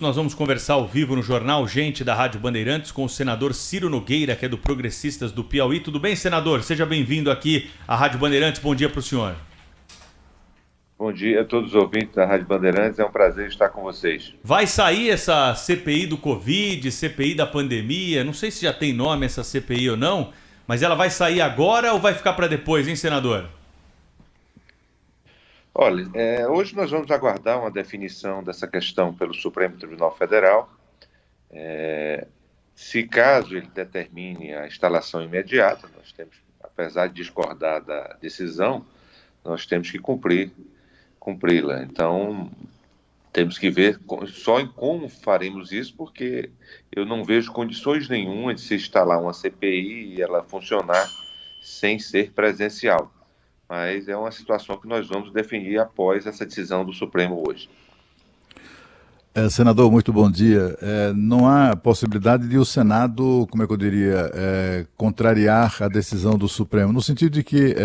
Nós vamos conversar ao vivo no Jornal Gente da Rádio Bandeirantes com o senador Ciro Nogueira, que é do Progressistas do Piauí. Tudo bem, senador? Seja bem-vindo aqui à Rádio Bandeirantes. Bom dia para o senhor. Bom dia a todos os ouvintes da Rádio Bandeirantes. É um prazer estar com vocês. Vai sair essa CPI do Covid, CPI da pandemia. Não sei se já tem nome essa CPI ou não, mas ela vai sair agora ou vai ficar para depois, hein, senador? Olha, hoje nós vamos aguardar uma definição dessa questão pelo Supremo Tribunal Federal. Se caso ele determine a instalação imediata, nós temos, apesar de discordar da decisão, nós temos que cumpri-la. Então, temos que ver só em como faremos isso, porque eu não vejo condições nenhuma de se instalar uma CPI e ela funcionar sem ser presencial. Mas é uma situação que nós vamos definir após essa decisão do Supremo hoje. Senador, muito bom dia. Não há possibilidade de o Senado, como é que eu diria, contrariar a decisão do Supremo, no sentido de que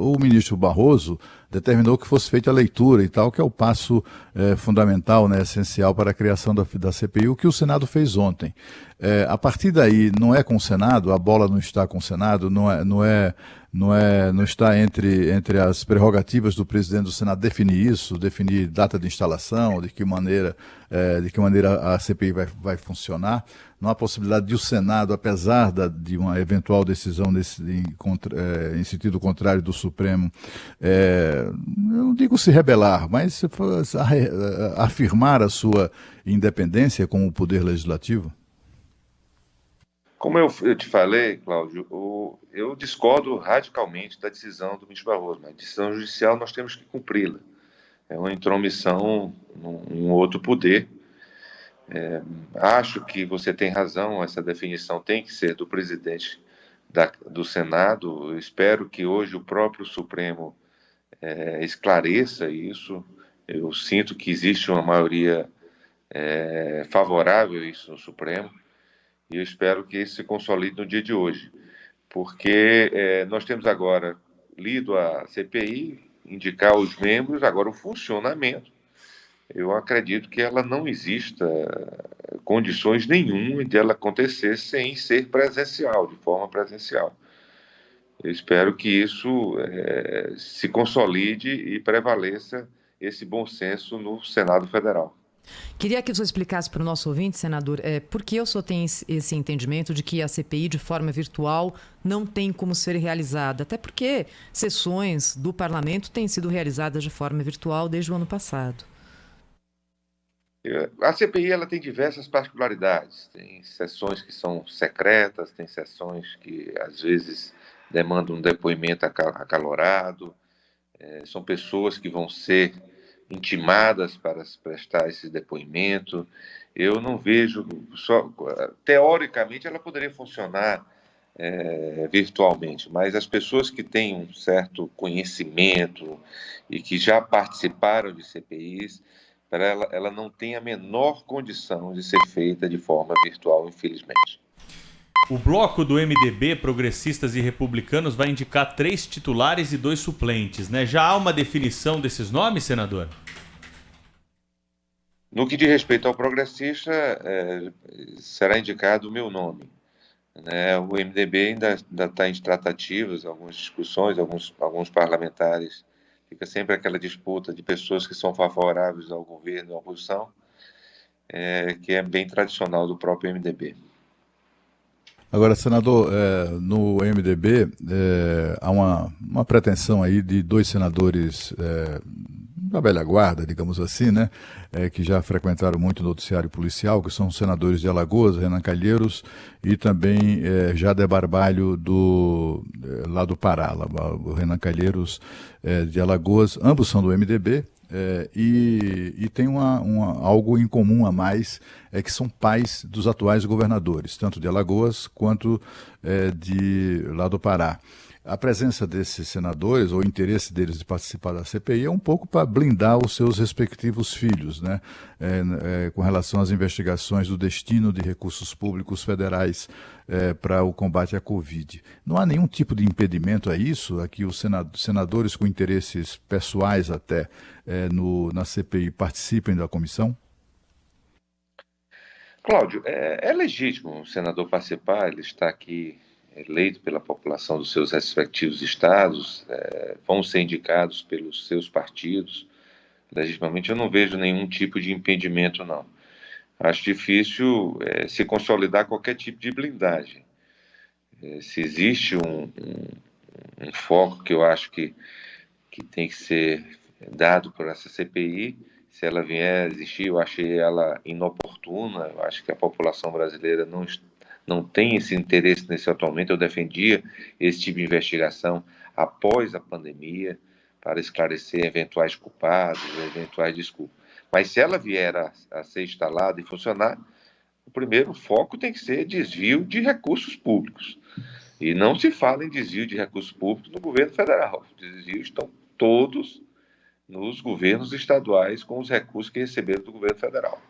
o ministro Barroso determinou que fosse feita a leitura e tal, que é o passo fundamental, né, essencial para a criação da CPI, o que o Senado fez ontem. A partir daí, não é com o Senado, a bola não está com o Senado, não está entre as prerrogativas do presidente do Senado definir isso, definir data de instalação, de que maneira a CPI vai funcionar. Não há possibilidade de o Senado, apesar de uma eventual decisão em sentido contrário do Supremo, eu não digo se rebelar, mas afirmar a sua independência como poder legislativo? Como eu te falei, Cláudio, eu discordo radicalmente da decisão do ministro Barroso, mas a decisão judicial nós temos que cumpri-la. É uma intromissão num outro poder. Acho que você tem razão, essa definição tem que ser do presidente do Senado. Eu espero que hoje o próprio Supremo esclareça isso. Eu sinto que existe uma maioria favorável a isso no Supremo. E eu espero que isso se consolide no dia de hoje, porque nós temos agora lido a CPI, indicar os membros, agora o funcionamento. Eu acredito que ela não exista condições nenhuma de ela acontecer sem ser presencial, de forma presencial. Eu espero que isso se consolide e prevaleça esse bom senso no Senado Federal. Queria que o senhor explicasse para o nosso ouvinte, senador, por que o senhor tem esse entendimento de que a CPI de forma virtual não tem como ser realizada? Até porque sessões do parlamento têm sido realizadas de forma virtual desde o ano passado. A CPI ela tem diversas particularidades. Tem sessões que são secretas, tem sessões que às vezes demandam um depoimento acalorado, são pessoas que vão ser intimadas para prestar esse depoimento. Eu não vejo, teoricamente ela poderia funcionar virtualmente, mas as pessoas que têm um certo conhecimento e que já participaram de CPIs, para ela não tem a menor condição de ser feita de forma virtual, infelizmente. O bloco do MDB, Progressistas e Republicanos, vai indicar 3 titulares e 2 suplentes, né? Já há uma definição desses nomes, senador? No que diz respeito ao progressista, será indicado o meu nome. Né? O MDB ainda está em tratativas, algumas discussões, alguns parlamentares. Fica sempre aquela disputa de pessoas que são favoráveis ao governo e à oposição, que é bem tradicional do próprio MDB. Agora, senador, no MDB há uma pretensão aí de 2 senadores da velha guarda, digamos assim, né, que já frequentaram muito o noticiário policial, que são os senadores de Alagoas, Renan Calheiros, e também Jader Barbalho lá do Pará, o Renan Calheiros de Alagoas, ambos são do MDB. E tem algo em comum a mais, que são pais dos atuais governadores, tanto de Alagoas quanto lá do Pará. A presença desses senadores, ou o interesse deles de participar da CPI, é um pouco para blindar os seus respectivos filhos, né? Com relação às investigações do destino de recursos públicos federais para o combate à Covid. Não há nenhum tipo de impedimento a isso, a que os senadores com interesses pessoais até na CPI participem da comissão? Cláudio, é legítimo o senador participar, ele está aqui eleito pela população dos seus respectivos estados, vão ser indicados pelos seus partidos. Legitimamente, eu não vejo nenhum tipo de impedimento, não. Acho difícil se consolidar qualquer tipo de blindagem. Se existe um foco que eu acho que tem que ser dado por essa CPI, se ela vier a existir, eu achei ela inoportuna, eu acho que a população brasileira não tem esse interesse nesse atualmente. Eu defendia esse tipo de investigação após a pandemia, para esclarecer eventuais culpados, eventuais desculpas. Mas se ela vier a ser instalada e funcionar, o primeiro foco tem que ser desvio de recursos públicos. E não se fala em desvio de recursos públicos no governo federal. Os desvios estão todos nos governos estaduais com os recursos que receberam do governo federal.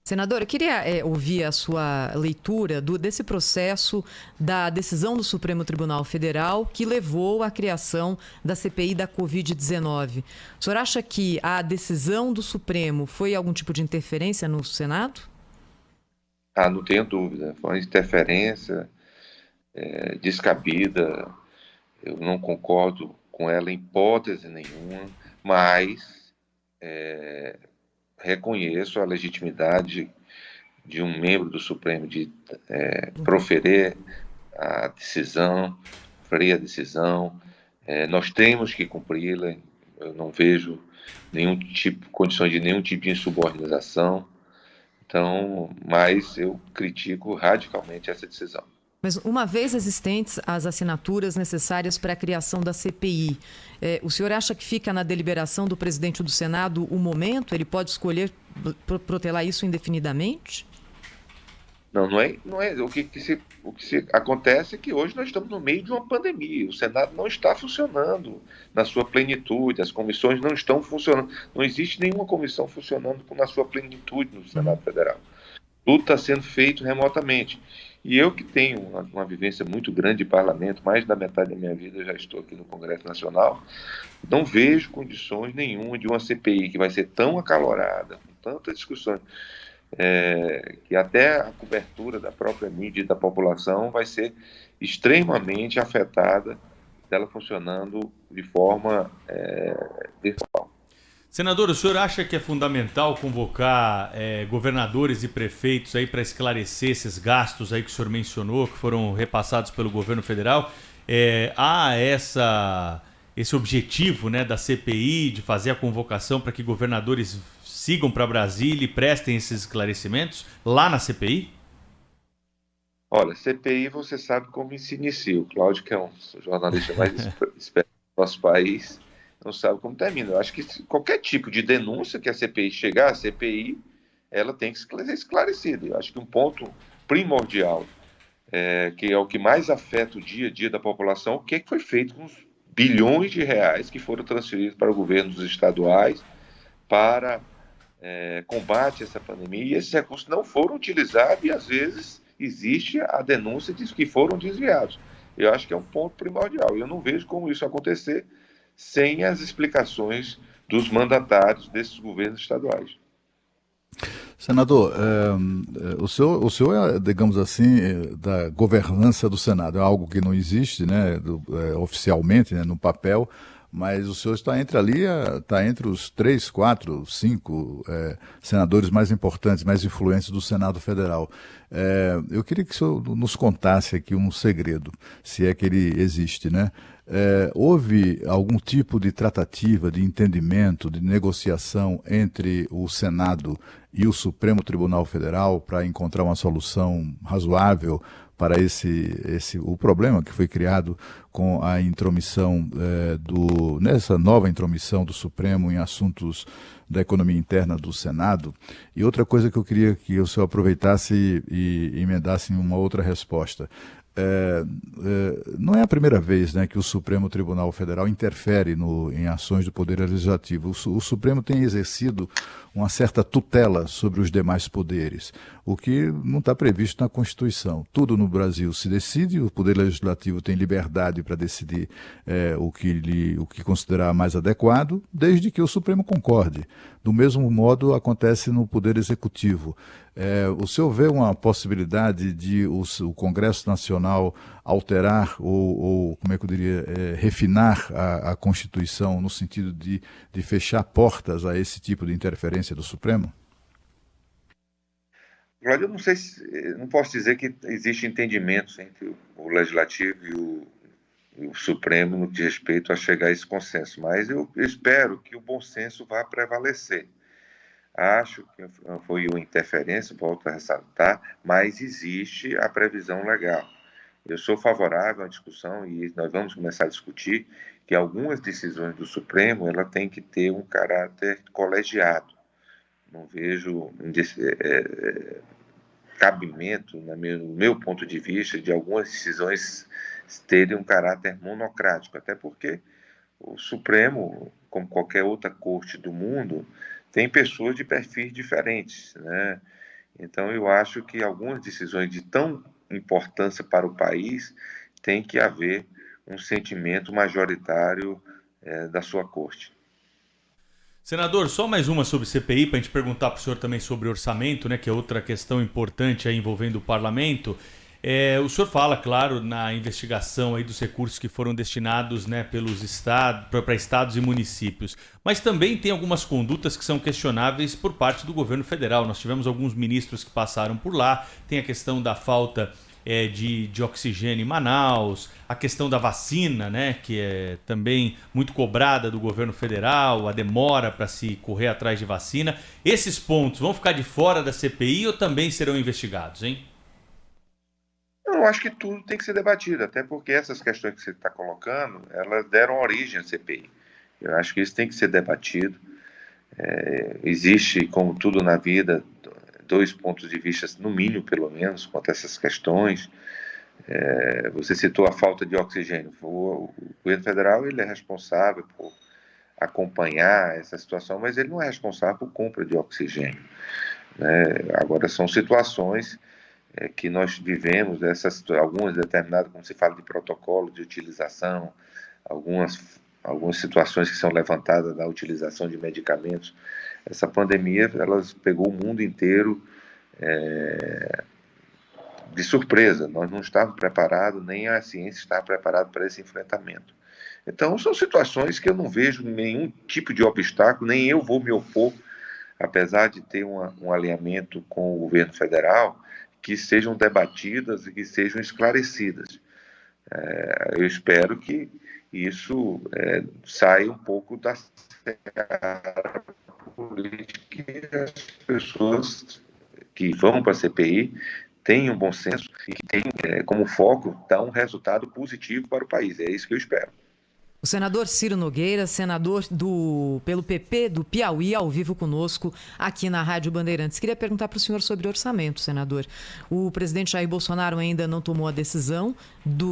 Senador, eu queria ouvir a sua leitura desse processo da decisão do Supremo Tribunal Federal que levou à criação da CPI da Covid-19. O senhor acha que a decisão do Supremo foi algum tipo de interferência no Senado? Não tenho dúvida. Foi uma interferência descabida. Eu não concordo com ela em hipótese nenhuma, mas reconheço a legitimidade de um membro do Supremo de proferir a decisão, nós temos que cumpri-la. Eu não vejo condições de nenhum tipo de insubordinação. Então, mas eu critico radicalmente essa decisão. Mas uma vez existentes as assinaturas necessárias para a criação da CPI, o senhor acha que fica na deliberação do presidente do Senado o momento? Ele pode escolher protelar isso indefinidamente? Não é. O que acontece é que hoje nós estamos no meio de uma pandemia. O Senado não está funcionando na sua plenitude, as comissões não estão funcionando. Não existe nenhuma comissão funcionando na sua plenitude no Senado Federal. Tudo está sendo feito remotamente. E eu, que tenho uma vivência muito grande de parlamento, mais da metade da minha vida eu já estou aqui no Congresso Nacional, não vejo condições nenhuma de uma CPI que vai ser tão acalorada, com tantas discussões, que até a cobertura da própria mídia e da população vai ser extremamente afetada dela funcionando de forma virtual. Senador, o senhor acha que é fundamental convocar governadores e prefeitos aí para esclarecer esses gastos aí que o senhor mencionou, que foram repassados pelo governo federal? Há esse objetivo, né, da CPI de fazer a convocação para que governadores sigam para Brasília e prestem esses esclarecimentos lá na CPI? Olha, CPI você sabe como se inicia. O Cláudio, que é um jornalista mais esperto do nosso país, não sabe como termina. Eu acho que qualquer tipo de denúncia que a CPI chegar, a CPI, ela tem que ser esclarecida. Eu acho que um ponto primordial, que é o que mais afeta o dia a dia da população, o que foi feito com os bilhões de reais que foram transferidos para governos estaduais para combate a essa pandemia, e esses recursos não foram utilizados e, às vezes, existe a denúncia de que foram desviados. Eu acho que é um ponto primordial. Eu não vejo como isso acontecer sem as explicações dos mandatários desses governos estaduais. Senador, o senhor é, digamos assim, da governança do Senado. É algo que não existe, né, oficialmente, né, no papel, mas o senhor está entre os 3, 4, 5 senadores mais importantes, mais influentes do Senado Federal. Eu queria que o senhor nos contasse aqui um segredo, se é que ele existe, né? Houve algum tipo de tratativa, de entendimento, de negociação entre o Senado e o Supremo Tribunal Federal para encontrar uma solução razoável para o problema que foi criado com a intromissão nessa nova intromissão do Supremo em assuntos da economia interna do Senado? E outra coisa que eu queria que o senhor aproveitasse e emendasse em uma outra resposta. não é a primeira vez, né, que o Supremo Tribunal Federal interfere em ações do Poder Legislativo. O Supremo tem exercido uma certa tutela sobre os demais poderes, o que não está previsto na Constituição. Tudo no Brasil se decide, o Poder Legislativo tem liberdade para decidir o que considerar mais adequado, desde que o Supremo concorde. Do mesmo modo acontece no Poder Executivo. O senhor vê uma possibilidade de o Congresso Nacional alterar ou como é que eu diria, refinar a Constituição no sentido de fechar portas a esse tipo de interferência do Supremo? Cláudio, eu não sei não posso dizer que existe entendimento entre o Legislativo e o Supremo no que diz respeito a chegar a esse consenso, mas eu espero que o bom senso vá prevalecer. Acho que foi uma interferência, volto a ressaltar, mas existe a previsão legal. Eu sou favorável à discussão e nós vamos começar a discutir que algumas decisões do Supremo ela tem que ter um caráter colegiado. Não vejo cabimento, no meu ponto de vista, de algumas decisões terem um caráter monocrático, até porque o Supremo, como qualquer outra corte do mundo, tem pessoas de perfis diferentes, né? Então, eu acho que algumas decisões de tão importância para o país tem que haver um sentimento majoritário da sua corte. Senador, só mais uma sobre CPI, para a gente perguntar para o senhor também sobre orçamento, né, que é outra questão importante aí envolvendo o parlamento. O senhor fala, claro, na investigação aí dos recursos que foram destinados, né, pelos estados, para estados e municípios, mas também tem algumas condutas que são questionáveis por parte do governo federal. Nós tivemos alguns ministros que passaram por lá, tem a questão da falta de oxigênio em Manaus, a questão da vacina, né, que é também muito cobrada do governo federal, a demora para se correr atrás de vacina. Esses pontos vão ficar de fora da CPI ou também serão investigados, hein? Eu acho que tudo tem que ser debatido, até porque essas questões que você está colocando, elas deram origem à CPI. Eu acho que isso tem que ser debatido. Existe, como tudo na vida, dois pontos de vista, no mínimo, pelo menos, quanto a essas questões. Você citou a falta de oxigênio. O governo federal ele é responsável por acompanhar essa situação, mas ele não é responsável por compra de oxigênio, né? Agora, são situações que nós vivemos, algumas determinadas, como se fala de protocolo de utilização, algumas situações que são levantadas da utilização de medicamentos. Essa pandemia, ela pegou o mundo inteiro de surpresa. Nós não estávamos preparados, nem a ciência estava preparada para esse enfrentamento. Então, são situações que eu não vejo nenhum tipo de obstáculo, nem eu vou me opor, apesar de ter um alinhamento com o governo federal, que sejam debatidas e que sejam esclarecidas. Eu espero que isso saia um pouco da seara política e as pessoas que vão para a CPI tenham bom senso e que tenham como foco dar um resultado positivo para o país. É isso que eu espero. O senador Ciro Nogueira, senador pelo PP do Piauí, ao vivo conosco aqui na Rádio Bandeirantes. Queria perguntar para o senhor sobre orçamento, senador. O presidente Jair Bolsonaro ainda não tomou a decisão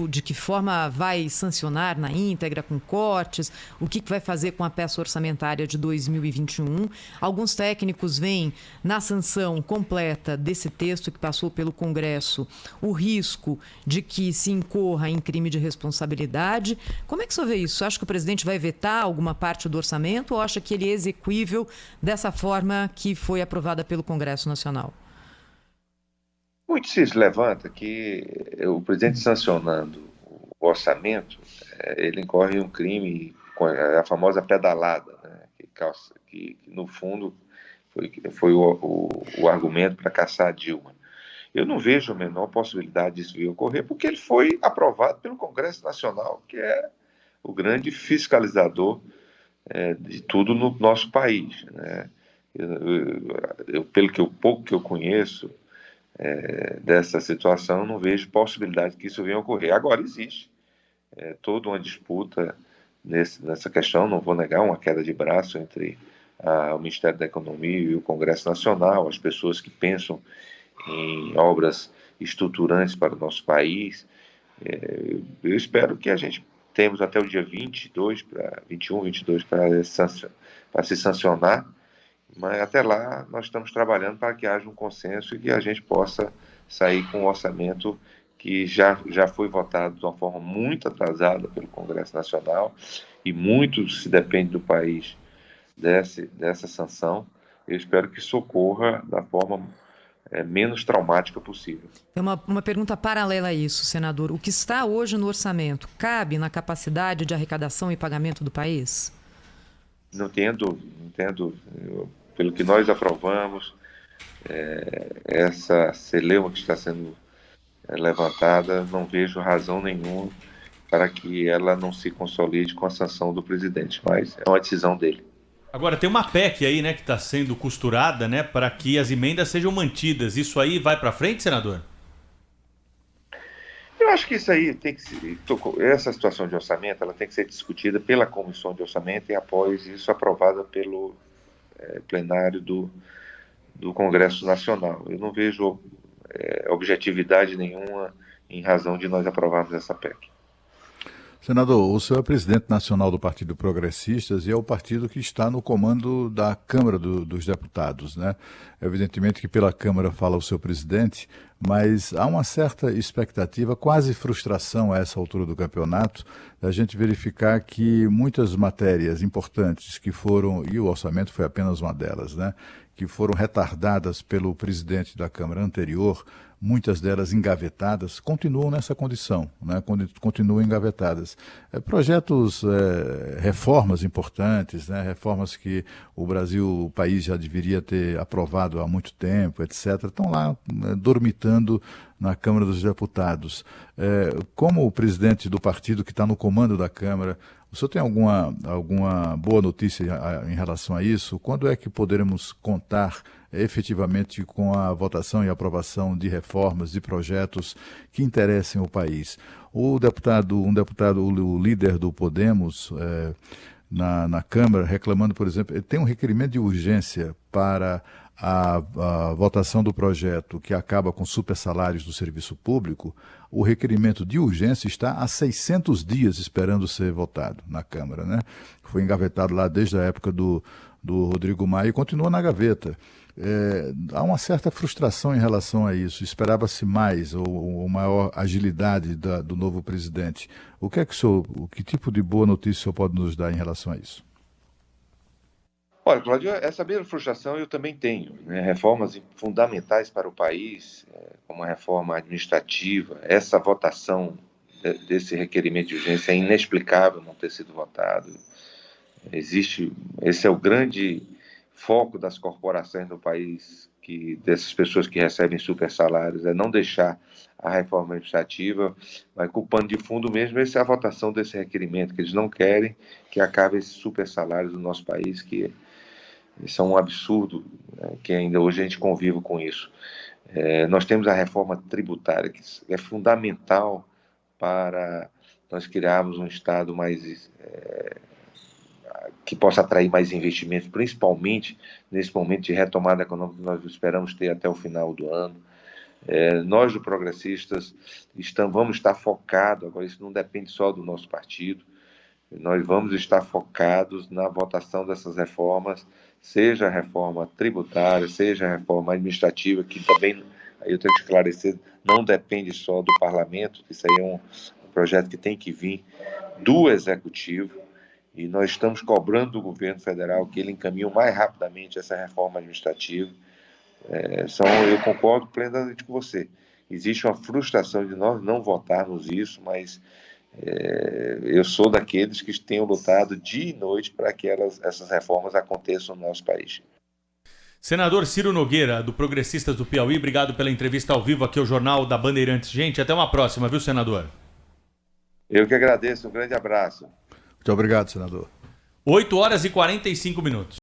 de que forma vai sancionar na íntegra, com cortes, o que vai fazer com a peça orçamentária de 2021. Alguns técnicos veem na sanção completa desse texto que passou pelo Congresso o risco de que se incorra em crime de responsabilidade. Como é que o senhor vê isso? Você acha que o presidente vai vetar alguma parte do orçamento ou acha que ele é execuível dessa forma que foi aprovada pelo Congresso Nacional? Muito se levanta que o presidente sancionando o orçamento, ele incorre um crime, a famosa pedalada, né, que no fundo foi o argumento para caçar a Dilma. Eu não vejo a menor possibilidade disso vir ocorrer, porque ele foi aprovado pelo Congresso Nacional, que é o grande fiscalizador de tudo no nosso país, né? Pelo pouco que eu conheço dessa situação, não vejo possibilidade que isso venha ocorrer. Agora, existe toda uma disputa nessa questão, não vou negar, uma queda de braço entre o Ministério da Economia e o Congresso Nacional, as pessoas que pensam em obras estruturantes para o nosso país, Eu espero que a gente temos até o dia 22, 21, 22 para se sancionar, mas até lá nós estamos trabalhando para que haja um consenso e que a gente possa sair com um orçamento que já foi votado de uma forma muito atrasada pelo Congresso Nacional e muito se depende do país dessa sanção. Eu espero que socorra da forma menos traumática possível. Tem uma pergunta paralela a isso, senador. O que está hoje no orçamento cabe na capacidade de arrecadação e pagamento do país? Não tenho dúvida. Pelo que nós aprovamos, essa celeuma que está sendo levantada, não vejo razão nenhuma para que ela não se consolide com a sanção do presidente, mas é uma decisão dele. Agora, tem uma PEC aí, né, que está sendo costurada, né, para que as emendas sejam mantidas. Isso aí vai para frente, senador? Eu acho que isso aí essa situação de orçamento, ela tem que ser discutida pela Comissão de Orçamento e após isso aprovada pelo plenário do Congresso Nacional. Eu não vejo objetividade nenhuma em razão de nós aprovarmos essa PEC. Senador, o senhor é presidente nacional do Partido Progressistas e é o partido que está no comando da Câmara dos Deputados, né? Evidentemente que pela Câmara fala o seu presidente, mas há uma certa expectativa, quase frustração a essa altura do campeonato, da gente verificar que muitas matérias importantes que foram, e o orçamento foi apenas uma delas, né? Que foram retardadas pelo presidente da Câmara anterior, muitas delas engavetadas, continuam nessa condição, né? Continuam engavetadas. Projetos, reformas importantes, né? Reformas que o Brasil, o país já deveria ter aprovado há muito tempo, etc., estão lá dormitando na Câmara dos Deputados. Como o presidente do partido que está no comando da Câmara, o senhor tem alguma boa notícia em relação a isso? Quando é que poderemos contar efetivamente com a votação e aprovação de reformas, de projetos que interessem o país? O líder do Podemos, na Câmara, reclamando, por exemplo, ele tem um requerimento de urgência para a votação do projeto que acaba com supersalários do serviço público. O requerimento de urgência está há 600 dias esperando ser votado na Câmara, né? Foi engavetado lá desde a época do Rodrigo Maia e continua na gaveta. Há uma certa frustração em relação a isso. Esperava-se mais ou maior agilidade do novo presidente. Que tipo de boa notícia o senhor pode nos dar em relação a isso? Olha, Cláudio, essa mesma frustração eu também tenho, né? Reformas fundamentais para o país, como a reforma administrativa, essa votação desse requerimento de urgência é inexplicável não ter sido votado. Esse é o grande foco das corporações no país, dessas pessoas que recebem super salários, é não deixar a reforma administrativa, mas culpando de fundo mesmo, essa é a votação desse requerimento, que eles não querem que acabe esses super salários do nosso país, que são um absurdo, né, que ainda hoje a gente convive com isso. Nós temos a reforma tributária, que é fundamental para nós criarmos um Estado que possa atrair mais investimentos, principalmente nesse momento de retomada econômica que nós esperamos ter até o final do ano. Nós, do Progressistas, vamos estar focados, agora isso não depende só do nosso partido, nós vamos estar focados na votação dessas reformas, seja a reforma tributária, seja a reforma administrativa, que também, aí eu tenho que esclarecer, não depende só do parlamento, isso aí é um projeto que tem que vir do Executivo, e nós estamos cobrando do governo federal que ele encaminhe mais rapidamente essa reforma administrativa. Eu concordo plenamente com você. Existe uma frustração de nós não votarmos isso, mas eu sou daqueles que tenham lutado dia e noite para que essas reformas aconteçam no nosso país. Senador Ciro Nogueira, do Progressistas do Piauí, obrigado pela entrevista ao vivo aqui ao Jornal da Bandeirantes. Gente, até uma próxima, viu, senador? Eu que agradeço, um grande abraço. Muito obrigado, senador. 8 horas e 45 minutos.